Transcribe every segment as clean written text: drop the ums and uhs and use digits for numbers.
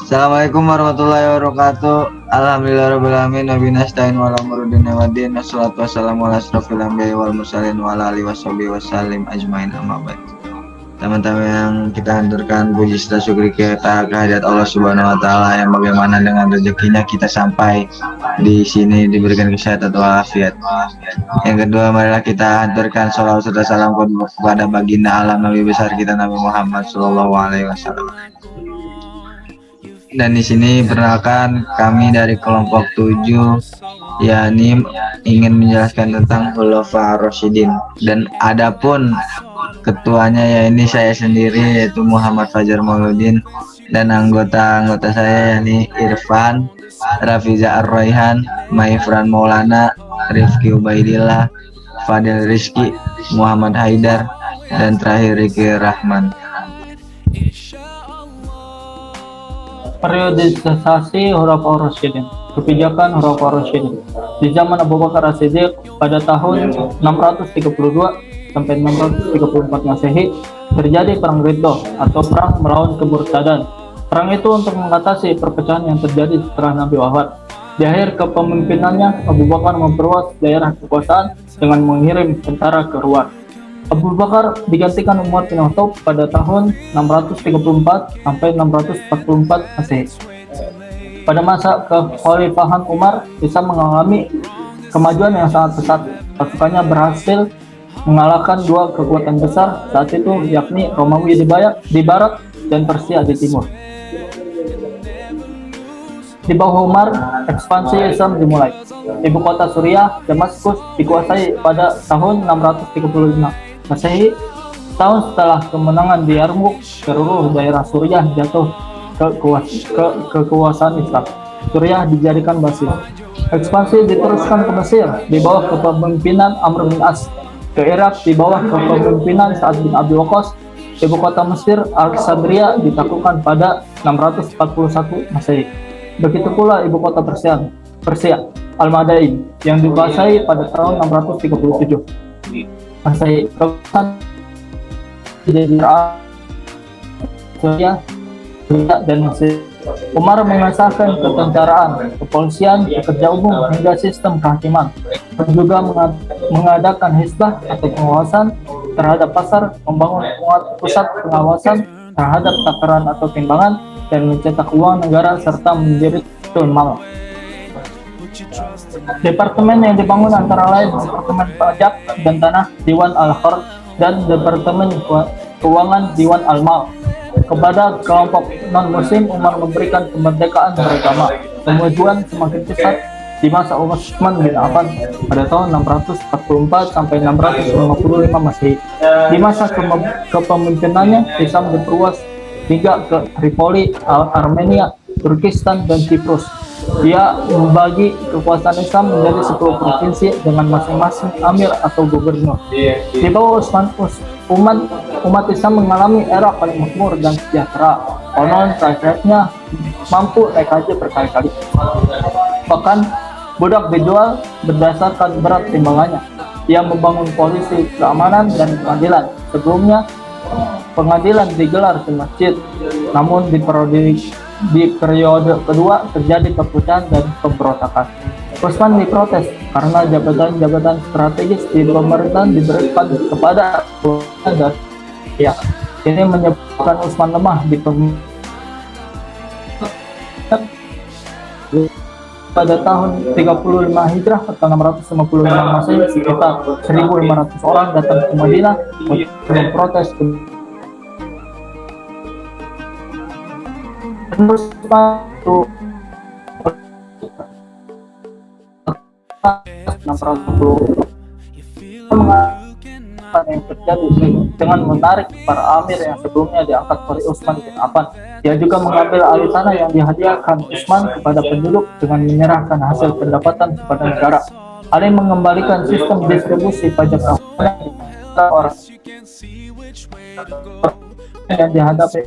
Assalamualaikum warahmatullahi wabarakatuh. Alhamdulillahirabbil alamin wa binasta'in wa ala umuri waddin. Wassalatu wassalamu ala asrofil anbiya'i wal mursalin wa ala alihi washabihi wasallim ajmain, amma ba'd. Teman-teman yang kita haturkan puji serta syukur kita kehadirat Allah Subhanahu wa taala, yang bagaimana dengan rezekinya kita sampai di sini diberikan kesehatan atau walafiat. Yang kedua, marilah kita haturkan sholawat serta salam kepada baginda alam Nabi besar kita Nabi Muhammad sallallahu alaihi wasallam. Dan di sini perkenalkan kami dari kelompok 7, yakni ingin menjelaskan tentang Khulafa Ar-Rasyidin, dan adapun ketuanya ya ini saya sendiri, yaitu Muhammad Fajar Mauludin, dan anggota-anggota saya yakni Irfan, Rafiza Ar-Raihan, Maifran Maulana, Rifki Ubaidillah, Fadil Rizki, Muhammad Haidar, dan terakhir Riki Rahman. Periodisasi Khulafaur Rasyidin. Kebijakan Khulafaur Rasyidin di zaman Abu Bakar As-Siddiq pada tahun 632 sampai 634 Masehi terjadi perang Riddah atau perang melawan kemurtadan. Perang itu untuk mengatasi perpecahan yang terjadi setelah Nabi wafat. Di akhir kepemimpinannya, Abu Bakar memperluas daerah kekuasaan dengan mengirim tentara ke luar. Abu Bakar digantikan Umar bin Khattab pada tahun 634 sampai 644 Masehi. Pada masa kekhalifahan Umar, Islam mengalami kemajuan yang sangat pesat. Pasukannya berhasil mengalahkan dua kekuatan besar saat itu, yakni Romawi di barat dan Persia di timur. Di bawah Umar, ekspansi Islam dimulai. Ibu kota Suriah, Damaskus, dikuasai pada tahun 635 Masehi. Tahun setelah kemenangan di Yarmouk, seluruh daerah Suriah jatuh ke kekuasaan Islam. Suriah dijadikan basis. Ekspansi diteruskan ke Mesir di bawah kepemimpinan Amr bin As, ke Irak di bawah kepemimpinan Sa'ad bin Abi Waqqas. Ibu kota Mesir, Alexandria, ditaklukkan pada 641 Masehi. Begitu pula ibu kota Persia, Al-Madain, yang dikuasai pada tahun 637 Masehi. Suriah dan Mesir. Umar mengesahkan ketentaraan, kepolisian, pekerja umum, hingga sistem kehakiman. Juga mengadakan hisbah atau pengawasan terhadap pasar, membangun pusat pengawasan terhadap takaran atau timbangan, dan mencetak uang negara serta mendirikan Baitul Mal. Departemen yang dibangun antara lain Departemen Pajak dan Tanah Diwan Al-Khar dan Departemen Keuangan Diwan Al-Mal. Kepada kelompok non-muslim, Umar memberikan kemerdekaan beragama. Kemajuan semakin pesat di masa Utsman bin Affan pada tahun 644 sampai 655 Masehi. Di masa kepemimpinannya, Islam diperluas hingga ke Tripoli, Armenia, Turkistan, dan Siprus. Dia membagi kekuasaan Islam menjadi 10 provinsi dengan masing-masing amir atau gubernur. Di bawah umat Islam mengalami era paling makmur dan sejahtera. Konon rakyatnya mampu naik haji berkali-kali. Bahkan budak dijual berdasarkan berat timbangannya. Ia membangun polisi, keamanan, dan pengadilan. Sebelumnya pengadilan digelar di masjid, namun di periode kedua terjadi perpecahan dan pemberontakan. Utsman diprotes karena jabatan-jabatan strategis di pemerintahan diberikan kepada dan ya, ini menyebabkan Utsman lemah di pada tahun 35 Hijrah atau 655 Masehi, sekitar 1.500 orang datang ke Madinah untuk memprotes itu 610 yang terjadi dengan menarik para amir yang sebelumnya diangkat oleh Utsman bin Affan. Dia juga mengambil alih tanah yang dihadiahkan Utsman kepada penduduk dengan menyerahkan hasil pendapatan kepada negara. Ada yang mengembalikan sistem distribusi pajak orang yang dihadapi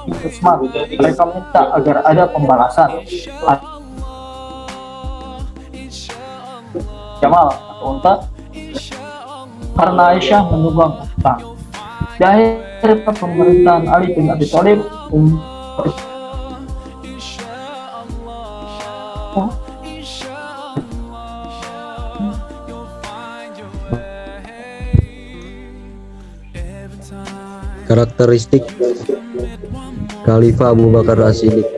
Utsman. Mereka minta agar ada pembalasan. Jamal atau unta karena Aisyah menunggang unta. Di akhir pemerintahan Ali bin Abi Thalib, Karakteristik Khalifah Abu Bakar As-Siddiq: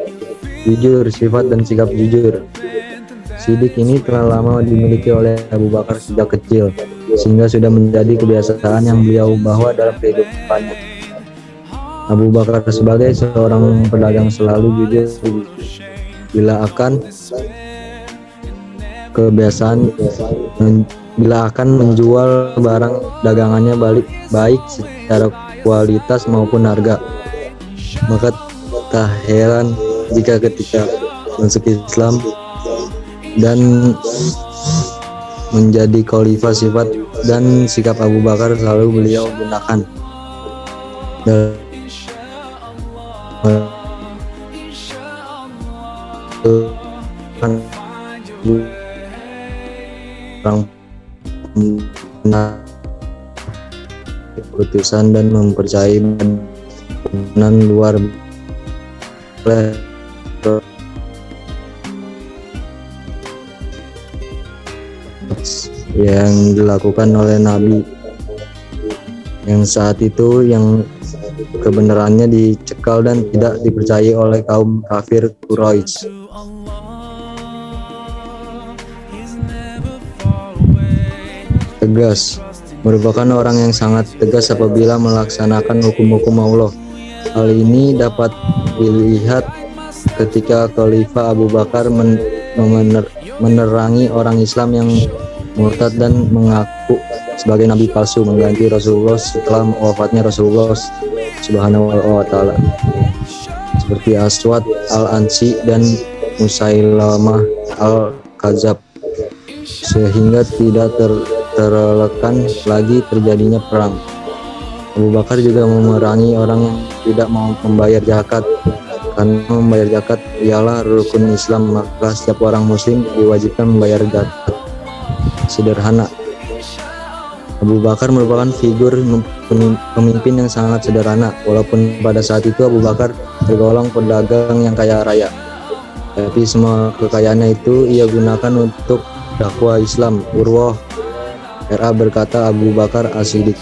jujur, sifat dan sikap jujur. Siddiq ini telah lama dimiliki oleh Abu Bakar sejak kecil, sehingga sudah menjadi kebiasaan yang beliau bawa dalam kehidupannya. Abu Bakar sebagai seorang pedagang selalu jujur bila akan menjual barang dagangannya baik secara kualitas maupun harga. Maka tak heran jika ketika masuk Islam dan menjadi khalifah, sifat dan sikap Abu Bakar selalu beliau gunakan keputusan dan mempercayai dan luar yang dilakukan oleh Nabi yang saat itu, yang kebenarannya dicekal dan tidak dipercayai oleh kaum kafir Quraisy. Tegas, merupakan orang yang sangat tegas apabila melaksanakan hukum-hukum Allah. Hal ini dapat dilihat ketika Khalifah Abu Bakar menerangi orang Islam yang murtad dan mengaku sebagai nabi palsu, mengganti Rasulullah setelah wafatnya Rasulullah Subhanahu wa Ta'ala, seperti Aswad al-Ansi dan Musailamah al-Kadzab, sehingga tidak terelakkan lagi terjadinya perang. Abu Bakar juga memerangi orang yang tidak mau membayar zakat, karena membayar zakat ialah rukun Islam, maka setiap orang muslim diwajibkan membayar zakat. Sederhana, Abu Bakar merupakan figur pemimpin yang sangat sederhana. Walaupun pada saat itu Abu Bakar tergolong pedagang yang kaya raya, tapi semua kekayaannya itu ia gunakan untuk dakwah Islam. Urwah RA berkata, Abu Bakar As-Siddiq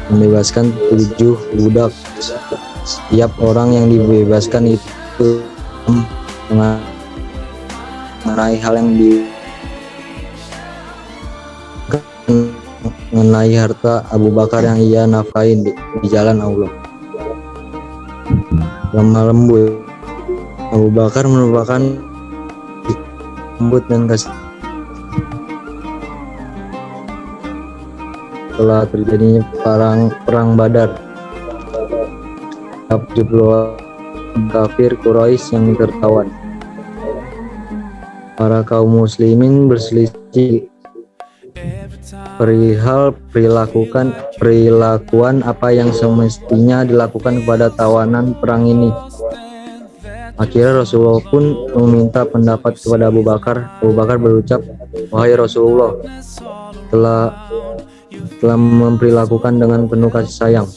membebaskan 7 budak. Setiap orang yang dibebaskan itu mengenai hal yang mengenai harta Abu Bakar yang ia nafkahin di jalan Allah. Lemah lembut, Abu Bakar merupakan lembut dan kasih. Setelah terjadinya perang Badar, 70 kafir Quraisy yang tertawan. Para kaum muslimin berselisih perihal perilakuan apa yang semestinya dilakukan kepada tawanan perang ini. Akhirnya Rasulullah pun meminta pendapat kepada Abu Bakar. Abu Bakar berucap, wahai Rasulullah, telah memperlakukan dengan penuh kasih sayang.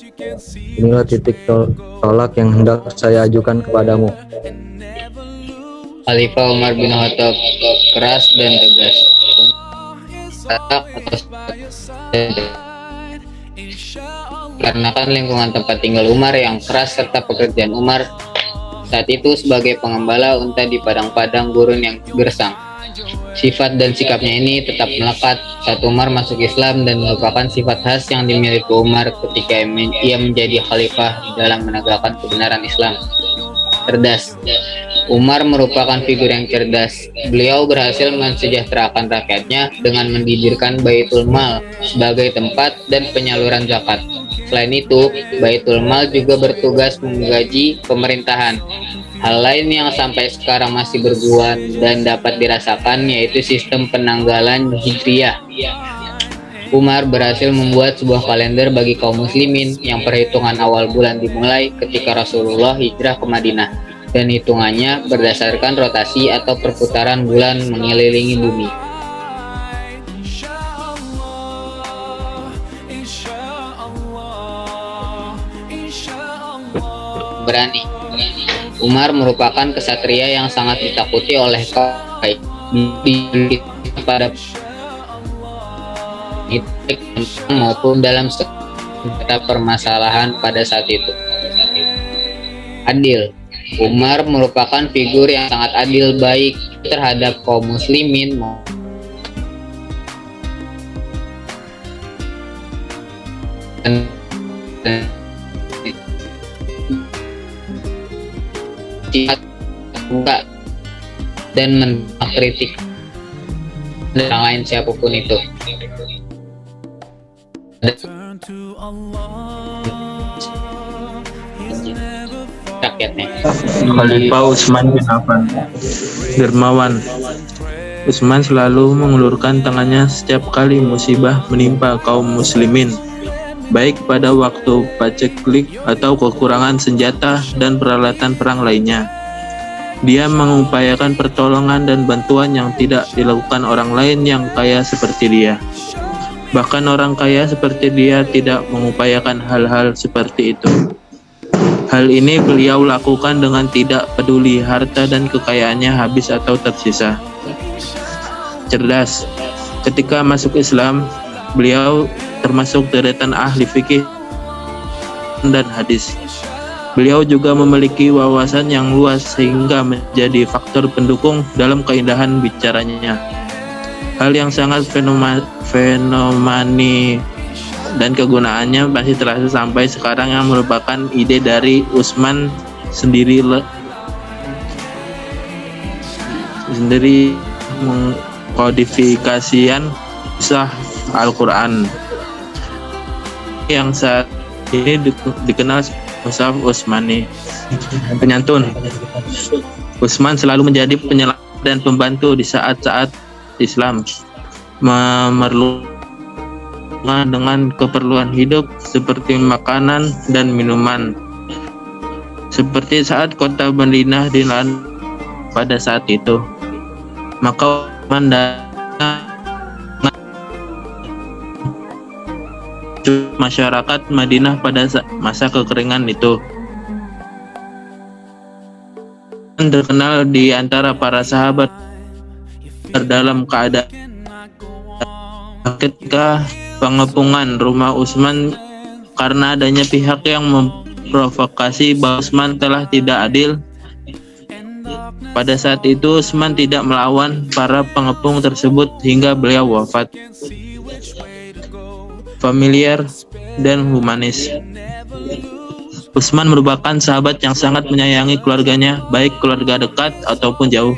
Inilah titik tolak yang hendak saya ajukan kepadamu. Khalifah Umar bin Khattab keras dan tegas. Karenakan lingkungan tempat tinggal Umar yang keras serta pekerjaan Umar saat itu sebagai pengembala unta di padang-padang gurun yang gersang. Sifat dan sikapnya ini tetap melekat saat Umar masuk Islam dan merupakan sifat khas yang dimiliki Umar ketika ia menjadi khalifah dalam menegakkan kebenaran Islam. Cerdas. Umar merupakan figur yang cerdas. Beliau berhasil mensejahterakan rakyatnya dengan mendirikan Baitul Mal sebagai tempat dan penyaluran zakat. Selain itu, Baitul Mal juga bertugas menggaji pemerintahan. Hal lain yang sampai sekarang masih berbuat dan dapat dirasakan yaitu sistem penanggalan Hijriyah. Umar berhasil membuat sebuah kalender bagi kaum muslimin yang perhitungan awal bulan dimulai ketika Rasulullah hijrah ke Madinah, dan hitungannya berdasarkan rotasi atau perputaran bulan mengelilingi bumi. pemberani. Umar merupakan kesatria yang sangat ditakuti oleh kaum pada maupun dalam segala permasalahan pada saat itu. Adil. Umar merupakan figur yang sangat adil baik terhadap kaum muslimin dan mengkritik orang lain siapapun itu. Rakyatnya. Khalifah Utsman bin Affan. Dermawan. Utsman selalu mengulurkan tangannya setiap kali musibah menimpa kaum muslimin, baik pada waktu paceklik atau kekurangan senjata dan peralatan perang lainnya. Dia mengupayakan pertolongan dan bantuan yang tidak dilakukan orang lain yang kaya seperti dia. Bahkan orang kaya seperti dia tidak mengupayakan hal-hal seperti itu. Hal ini beliau lakukan dengan tidak peduli harta dan kekayaannya habis atau tersisa. Cerdas. Ketika masuk Islam, beliau termasuk deretan ahli fikih dan hadis. Beliau juga memiliki wawasan yang luas sehingga menjadi faktor pendukung dalam keindahan bicaranya. Hal yang sangat fenomani dan kegunaannya masih terasa sampai sekarang, yang merupakan ide dari Utsman sendiri mengkodifikasian kisah Al-Quran yang saat ini dikenal Mushaf Utsmani. Penyantun. Utsman selalu menjadi penyelamat dan pembantu di saat-saat Islam memerlukan dengan keperluan hidup seperti makanan dan minuman. Seperti saat kota Madinah dilanda pada saat itu, maka masyarakat Madinah pada masa kekeringan itu. Terkenal di antara para sahabat dalam keadaan ketika pengepungan rumah Utsman karena adanya pihak yang memprovokasi bahwa Utsman telah tidak adil. Pada saat itu Utsman tidak melawan para pengepung tersebut hingga beliau wafat. Familiar dan humanis. Utsman merupakan sahabat yang sangat menyayangi keluarganya, baik keluarga dekat ataupun jauh,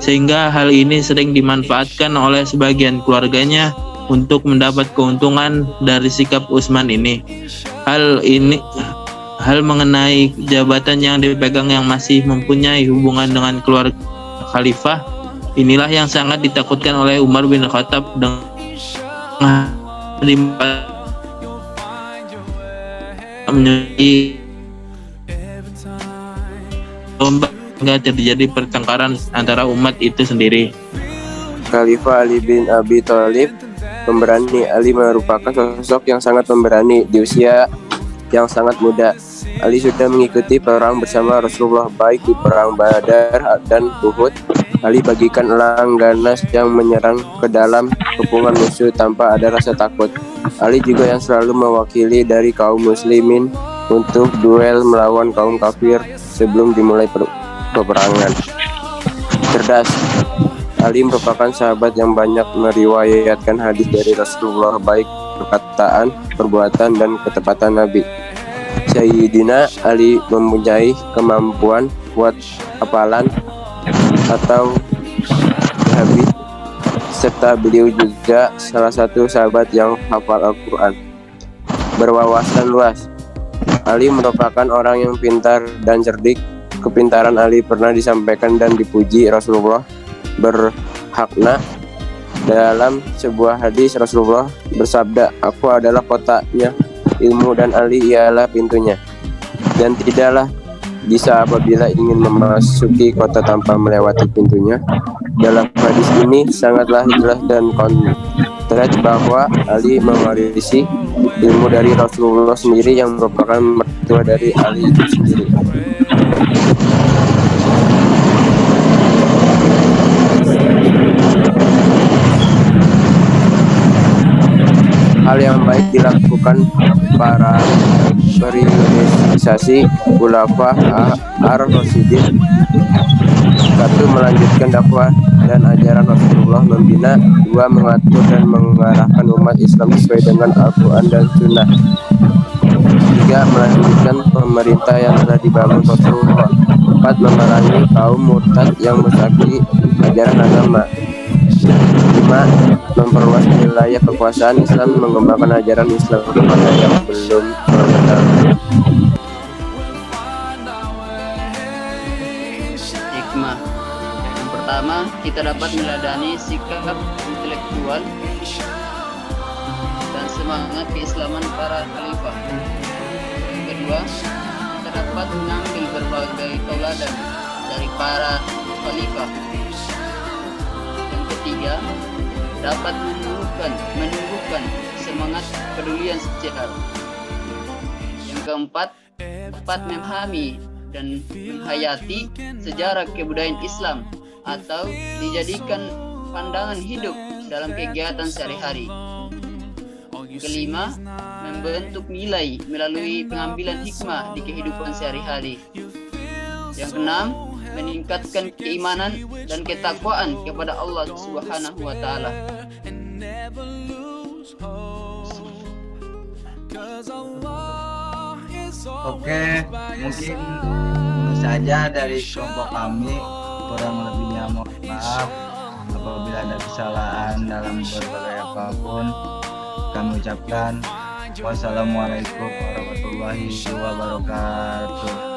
sehingga hal ini sering dimanfaatkan oleh sebagian keluarganya untuk mendapat keuntungan dari sikap Utsman ini. Hal mengenai jabatan yang dipegang yang masih mempunyai hubungan dengan keluarga khalifah, inilah yang sangat ditakutkan oleh Umar bin Khattab dengan menjadi lomba hingga terjadi pertengkaran antara umat itu sendiri. Khalifah Ali bin Abi Thalib, pemberani. Ali merupakan sosok yang sangat pemberani di usia yang sangat muda. Ali sudah mengikuti perang bersama Rasulullah baik di perang Badar dan Uhud. Ali bagikan elang ganas yang menyerang ke dalam kepungan musuh tanpa ada rasa takut. Ali juga yang selalu mewakili dari kaum muslimin untuk duel melawan kaum kafir sebelum dimulai peperangan. Cerdas. Ali merupakan sahabat yang banyak meriwayatkan hadis dari Rasulullah baik perkataan, perbuatan, dan ketepatan Nabi. Sayyidina Ali mempunyai kemampuan buat hafalan atau habis, serta beliau juga salah satu sahabat yang hafal Al-Quran. Berwawasan luas. Ali merupakan orang yang pintar dan cerdik. Kepintaran Ali pernah disampaikan dan dipuji Rasulullah berhakna. Dalam sebuah hadis Rasulullah bersabda, "Aku adalah kotaknya ilmu dan Ali ialah pintunya, dan tidaklah bisa apabila ingin memasuki kota tanpa melewati pintunya." Dalam hadis ini sangatlah jelas dan terlihat bahwa Ali mewarisi ilmu dari Rasulullah sendiri yang merupakan mertua dari Ali itu sendiri. Hal yang baik dilakukan para periodisasi Khulafa ar-Rasyidin. Satu, melanjutkan dakwah dan ajaran Rasulullah, membina. Dua, mengatur dan mengarahkan umat Islam sesuai dengan Al-Quran dan Sunnah. Tiga, melanjutkan pemerintah yang telah dibangun Rasulullah. Empat, memerangi kaum murtad yang mensakiti ajaran agama. Lima, memperluas wilayah kekuasaan Islam, mengembangkan ajaran Islam kepada yang belum mengenal. Hikmah. Yang pertama, kita dapat meneladani sikap intelektual dan semangat keislaman para khalifah. Yang kedua, kita dapat mengambil berbagai tauladan dari para khalifah. Yang ketiga, dapat menumbuhkan semangat kepedulian sosial. Yang keempat, dapat memahami dan menghayati sejarah kebudayaan Islam atau dijadikan pandangan hidup dalam kegiatan sehari-hari. Kelima, membentuk nilai melalui pengambilan hikmah di kehidupan sehari-hari. Yang keenam, meningkatkan keimanan dan ketakwaan kepada Allah Subhanahu wa taala. Oke, mungkin itu saja dari kelompok kami. Kurang lebihnya mohon maaf apabila ada kesalahan dalam berbagai apapun. Kami ucapkan wassalamualaikum warahmatullahi wabarakatuh.